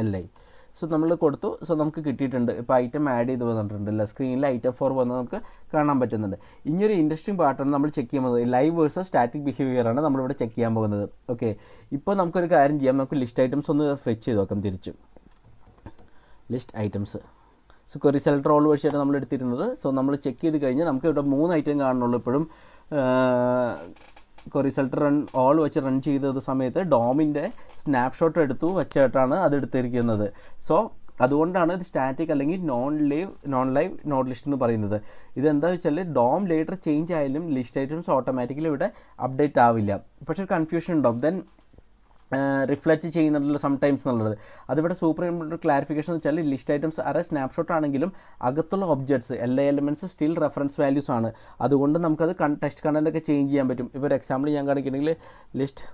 LI. So നമ്മൾ കൊടുത്തു. So നമുക്ക് കിട്ടിയിട്ടുണ്ട്. ഇപ്പോൾ ഐറ്റം ആഡ് ചെയ്ത് വന്നിട്ടുണ്ടല്ലോ, സ്ക്രീനിൽ item 4 വന്നത് നമുക്ക് കാണാൻ പറ്റുന്നുണ്ട്. ഇനിയൊരു ഇൻട്രസ്റ്റിംഗ് പാർട്ടാണ് നമ്മൾ ചെക്ക് ചെയ്യാൻ പോകുന്നത്. ലൈവ് വേഴ്സസ് സ്റ്റാറ്റിക് ബിഹേവിയർ ആണ് നമ്മളിവിടെ ചെക്ക് ചെയ്യാൻ പോകുന്നത്. ഓക്കെ, ഇപ്പോൾ നമുക്കൊരു കാര്യം ചെയ്യാം. നമുക്ക് ലിസ്റ്റ് ഐറ്റംസ് ഒന്ന് ഫെച്ച് ചെയ്ത് നോക്കാം തിരിച്ചു. List items. So query selector all വഴിയാണ് നമ്മൾ എടുത്തിരുന്നത്. സോ നമ്മൾ ചെക്ക് ചെയ്ത് കഴിഞ്ഞാൽ നമുക്ക് ഇവിടെ 3 ഐറ്റം കാണുന്നുള്ളൂ. ഇപ്പോഴും ക്വറി സെലക്ടർ ഓൾ വെച്ച് റൺ ചെയ്ത സമയത്ത് ഡോമിൻ്റെ സ്നാപ്ഷോട്ട് എടുത്തു വെച്ചിട്ടാണ് അത് എടുത്തിരിക്കുന്നത്. സോ അതുകൊണ്ടാണ് ഇത് സ്റ്റാറ്റിക് അല്ലെങ്കിൽ നോൺ ലൈവ് നോട്ട് ലിസ്റ്റ് എന്ന് പറയുന്നത്. ഇതെന്താ വെച്ചാൽ ഡോം ലേറ്റർ ചേഞ്ച് ആയാലും ലിസ്റ്റ് ഐറ്റംസ് ഓട്ടോമാറ്റിക്കലി ഇവിടെ അപ്ഡേറ്റ് ആവില്ല. പക്ഷേ കൺഫ്യൂഷൻ ഉണ്ടാവും. ദെൻ റിഫ്ലക്റ്റ് ചെയ്യുന്നുണ്ടല്ലോ സംടൈംസ് എന്നുള്ളത്. അതിവിടെ സൂപ്പർ ഇമ്പോർട്ടൻറ്റ് ക്ലാരിഫിക്കേഷൻ എന്ന് വെച്ചാൽ ലിസ്റ്റ് ഐറ്റംസ് അറേ സ്നാപ്ഷോട്ട് ആണെങ്കിലും അകത്തുള്ള ഒബ്ജക്ട്സ് എല്ലാ എലിമെൻറ്റ്സ് സ്റ്റിൽ റെഫറൻസ് വാല്യൂസ് ആണ്. അതുകൊണ്ട് നമുക്കത് ടെക്സ്റ്റ് കണ്ടൻ്റ് ഒക്കെ ചേഞ്ച് ചെയ്യാൻ പറ്റും. ഇപ്പോൾ ഒരു എക്സാമ്പിൾ ഞാൻ കാണിക്കണമെങ്കിൽ ലിസ്റ്റ്